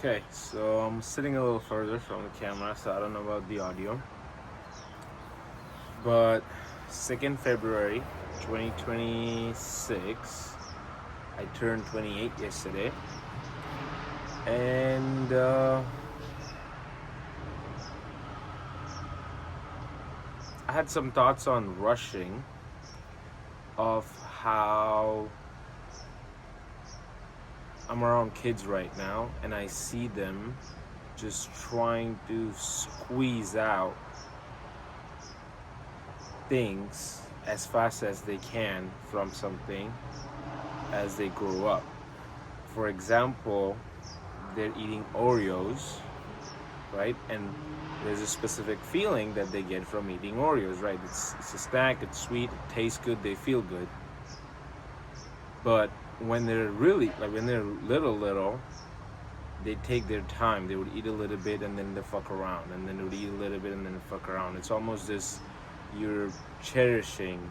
Okay, so I'm sitting a little further from the camera, so I don't know about the audio. But 2nd February 2026, I turned 28 yesterday, and I had some thoughts on rushing, of how I'm around kids right now, and I see them just trying to squeeze out things as fast as they can from something as they grow up. For example, they're eating Oreos, right? And there's a specific feeling that they get from eating Oreos, right? It's a snack, it's sweet, it tastes good, they feel good. But when they're when they're little, they take their time. They would eat a little bit and then they fuck around, and then they would eat a little bit and then they fuck around. It's almost this, you're cherishing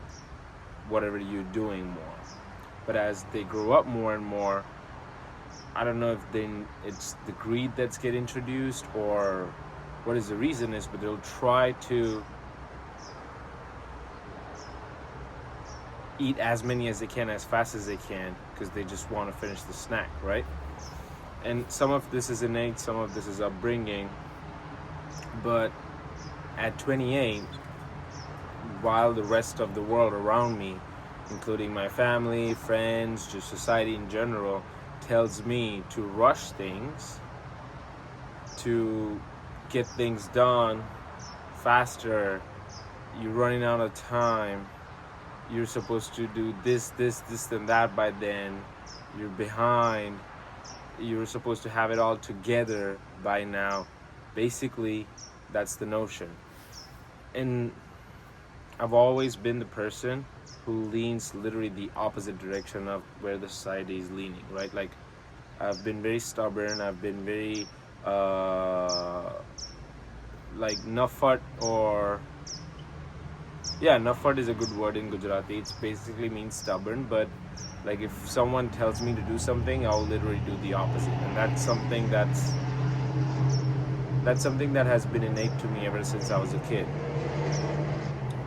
whatever you're doing more. But as they grow up more and more, I don't know if then it's the greed that's get introduced or what is the reason is, but they'll try to eat as many as they can as fast as they can because they just want to finish the snack, right? And some of this is innate, some of this is upbringing. But at 28, while the rest of the world around me, including my family, friends, just society in general, tells me to rush things, to get things done faster, you're running out of time, you're supposed to do this, and that by then, you're behind, you're supposed to have it all together by now. Basically, that's the notion. And I've always been the person who leans literally the opposite direction of where the society is leaning, right? Like, I've been very stubborn, I've been very, like, nafat, or, yeah, nafat is a good word in Gujarati. It basically means stubborn, but like if someone tells me to do something, I'll literally do the opposite. And that's something that has been innate to me ever since I was a kid.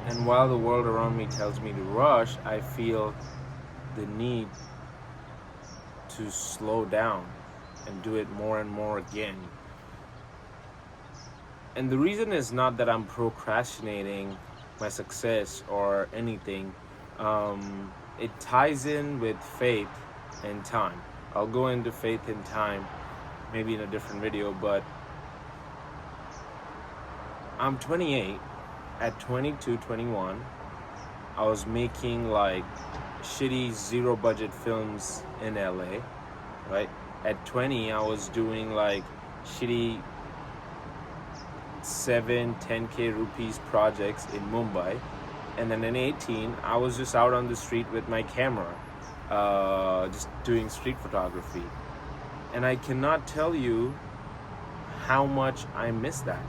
And while the world around me tells me to rush, I feel the need to slow down and do it more and more again. And the reason is not that I'm procrastinating my success or anything. It ties in with faith and time. I'll go into faith and time maybe in a different video, but I'm 28. At 22, 21, I was making like shitty zero budget films in LA, right? At 20, I was doing like shitty 10K rupees projects in Mumbai. And then in 18, I was just out on the street with my camera, just doing street photography. And I cannot tell you how much I miss that.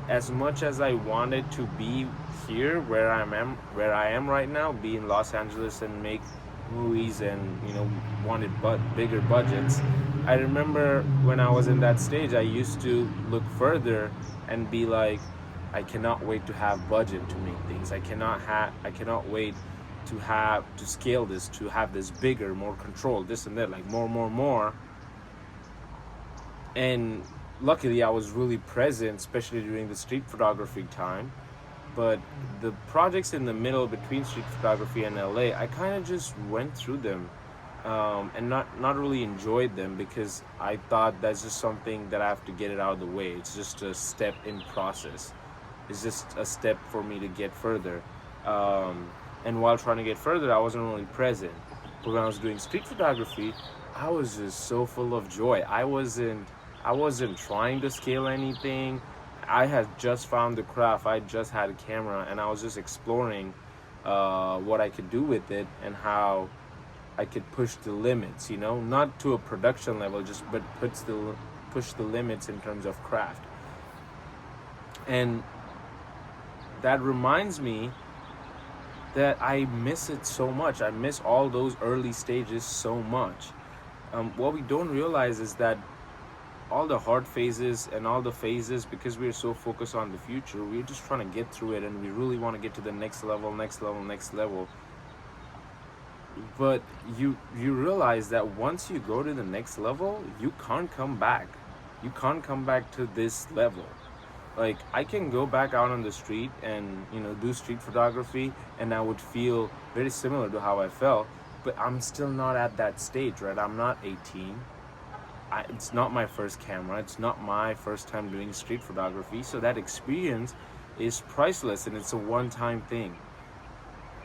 As much as I wanted to be here where I am right now, be in Los Angeles and make movies and wanted bigger budgets, I remember when I was in that stage, I used to look further and be like, I cannot wait to have budget to make things. I cannot wait to scale this, to have this bigger, more control, this and that, like more. And luckily I was really present, especially during the street photography time. But the projects in the middle between street photography and LA, I kind of just went through them, and not really enjoyed them, because I thought that's just something that I have to get it out of the way. It's just a step in process. It's just a step for me to get further. And while trying to get further, I wasn't really present. But when I was doing street photography, I was just so full of joy. I wasn't trying to scale anything. I had just found the craft. I just had a camera, and I was just exploring what I could do with it and how I could push the limits. Not to a production level, but push the limits in terms of craft. And that reminds me that I miss it so much. I miss all those early stages so much. What we don't realize is that all the hard phases and all the phases, because we're so focused on the future, we're just trying to get through it, and we really want to get to the next level, next level, next level. But you realize that once you go to the next level, you can't come back. You can't come back to this level. Like, I can go back out on the street and, do street photography, and I would feel very similar to how I felt, but I'm still not at that stage, right? I'm not 18. It's not my first camera. It's not my first time doing street photography. So that experience is priceless, and it's a one-time thing.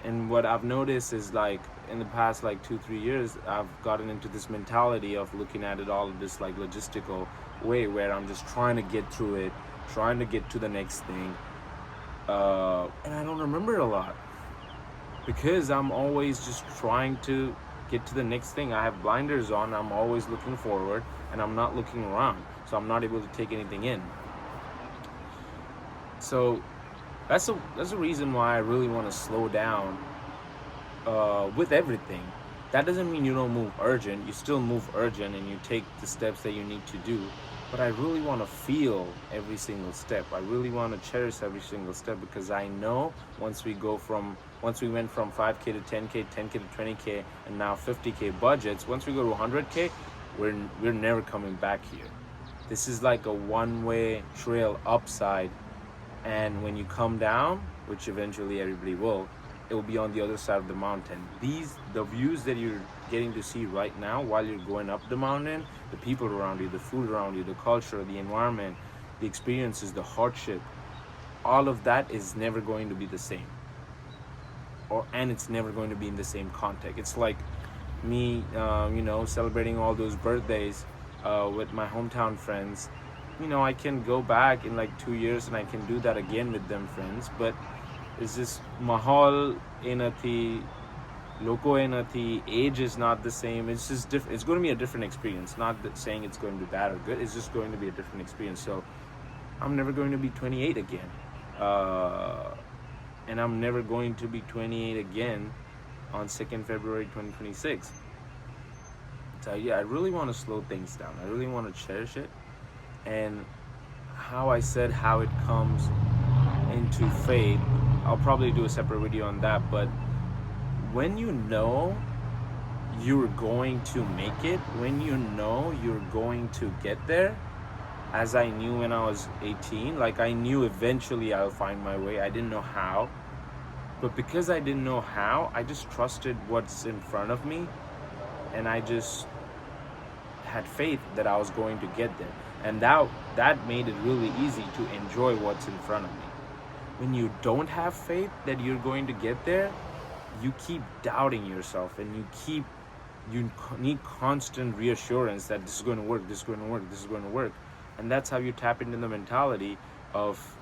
And what I've noticed is, like, in the past, like, 2-3 years, I've gotten into this mentality of looking at it all this, like, logistical way, where I'm just trying to get through it, trying to get to the next thing. And I don't remember a lot, because I'm always just trying to get to the next thing. I have blinders on. I'm always looking forward, and I'm not looking around, so I'm not able to take anything in. So that's a reason why I really want to slow down with everything. That doesn't mean you don't move urgent. You still move urgent, and you take the steps that you need to do. But I really want to feel every single step. I really want to cherish every single step, because I know once we went from 5K to 10K, 10K to 20K, and now 50K budgets, once we go to 100K, we're never coming back here. This is like a one-way trail upside, and when you come down, which eventually everybody will, it will be on the other side of the mountain. The views that you're getting to see right now while you're going up the mountain, the people around you, the food around you, the culture, the environment, the experiences, the hardship, all of that is never going to be the same. And it's never going to be in the same context. It's like me, celebrating all those birthdays with my hometown friends. I can go back in like 2 years and I can do that again with them friends, but it's just mahal enati, loco enati, age is not the same. It's just different. It's going to be a different experience. Not that saying it's going to be bad or good. It's just going to be a different experience. So I'm never going to be 28 again, and I'm never going to be 28 again on 2nd February 2026. So yeah, I really want to slow things down. I really want to cherish it. And how it comes into fate, I'll probably do a separate video on that. But when you know you're going to make it, when you know you're going to get there, as I knew when I was 18, like I knew eventually I'll find my way. I didn't know how, but because I didn't know how, I just trusted what's in front of me, and I just had faith that I was going to get there. And that made it really easy to enjoy what's in front of me. When you don't have faith that you're going to get there, you keep doubting yourself, and you need constant reassurance that this is going to work, this is going to work, this is going to work. And that's how you tap into the mentality of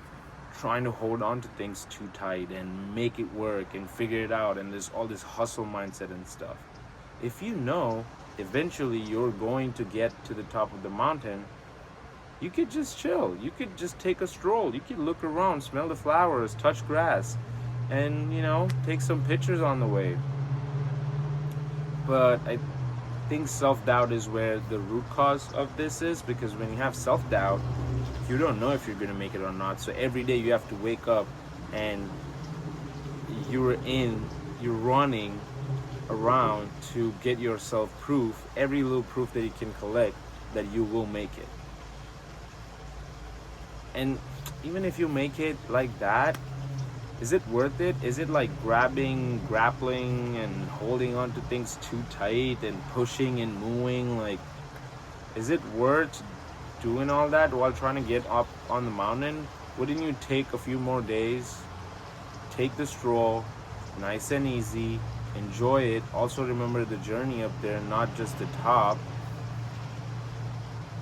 trying to hold on to things too tight and make it work and figure it out, and there's all this hustle mindset and stuff. If you know eventually you're going to get to the top of the mountain, you could just chill. You could just take a stroll. You could look around, smell the flowers, touch grass, and take some pictures on the way. But I think self-doubt is where the root cause of this is, because when you have self-doubt, you don't know if you're going to make it or not. So every day you have to wake up and you're running around to get yourself proof, every little proof that you can collect that you will make it. And even if you make it like that, is it worth it? Is it like grappling and holding on to things too tight and pushing and moving? Like, is it worth doing all that while trying to get up on the mountain? Wouldn't you take a few more days, take the stroll, nice and easy, enjoy it, also remember the journey up there, not just the top?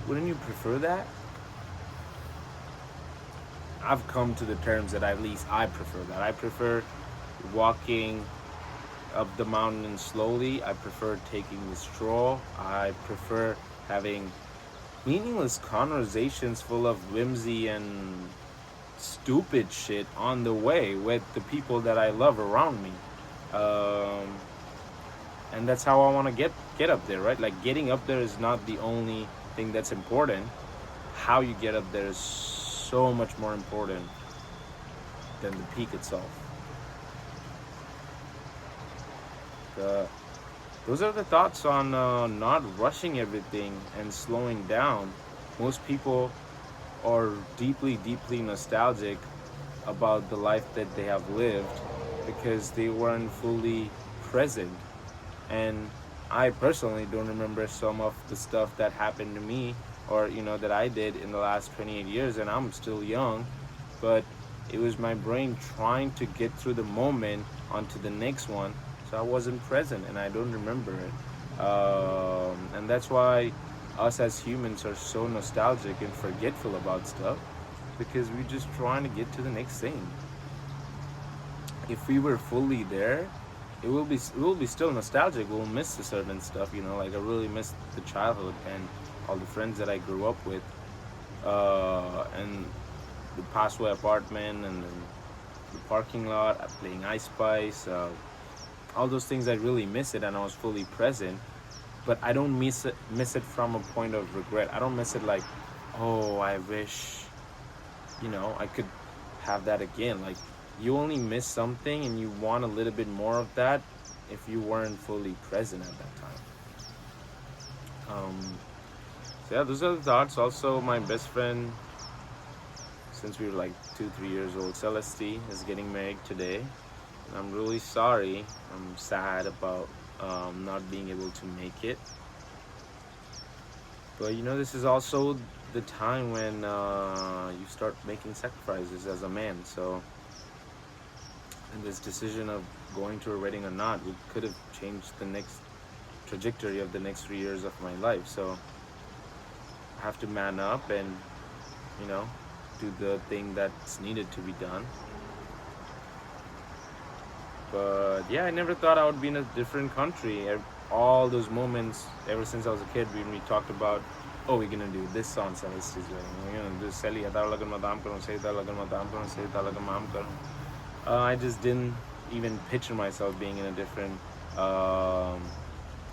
Wouldn't you prefer that? I've come to the terms that at least I prefer that. I prefer walking up the mountain slowly. I prefer taking the stroll. I prefer having meaningless conversations full of whimsy and stupid shit on the way with the people that I love around me. And that's how I want to get up there, right? Like, getting up there is not the only thing that's important. how you get up there is so much more important than the peak itself. The, those are the thoughts on not rushing everything and slowing down. Most people are deeply, deeply nostalgic about the life that they have lived because they weren't fully present. And I personally don't remember some of the stuff that happened to me, or that I did in the last 28 years, and I'm still young. But it was my brain trying to get through the moment onto the next one, so I wasn't present and I don't remember it. And that's why us as humans are so nostalgic and forgetful about stuff, because we're just trying to get to the next thing. If we were fully there, it will be still nostalgic. We'll miss a certain stuff, like I really miss the childhood and all the friends that I grew up with, and the Passway apartment, and then the parking lot, playing Ice Spice, all those things. I really miss it, and I was fully present. But I don't miss it from a point of regret. I don't miss it like, oh, I wish I could have that again. Like, you only miss something and you want a little bit more of that if you weren't fully present at that time. So yeah, those are the thoughts. Also, my best friend, since we were like 2 3 years old, Celeste, is getting married today. And I'm really sorry. I'm sad about not being able to make it. But this is also the time when you start making sacrifices as a man. So, in this decision of going to a wedding or not, it could have changed the next trajectory of the next 3 years of my life. So, I have to man up and, you know, do the thing that's needed to be done. But yeah, I never thought I would be in a different country. All those moments, ever since I was a kid, when we talked about, oh, we're gonna do this on Celeste's wedding, we're gonna do Sally Hatar Lagan Madam Karan, Say Lagan Madam Karan, Say Lagan Mam Karan. I just didn't even picture myself being in a different um,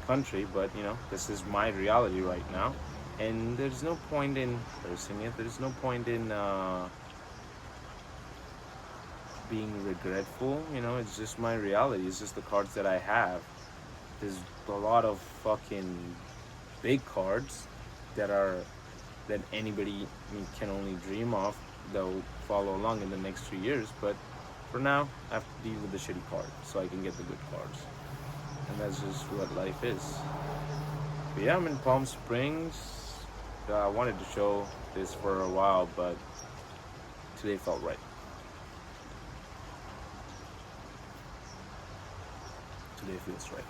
country, but this is my reality right now, and there's no point in cursing it. There's no point in being regretful. It's just my reality. It's just the cards that I have. There's a lot of fucking big cards that are that anybody can only dream of that will follow along in the next 3 years. But for now, I have to deal with the shitty cards so I can get the good cards, and that's just what life is. But yeah, I'm in Palm Springs. I wanted to show this for a while, but today felt right. Today feels right.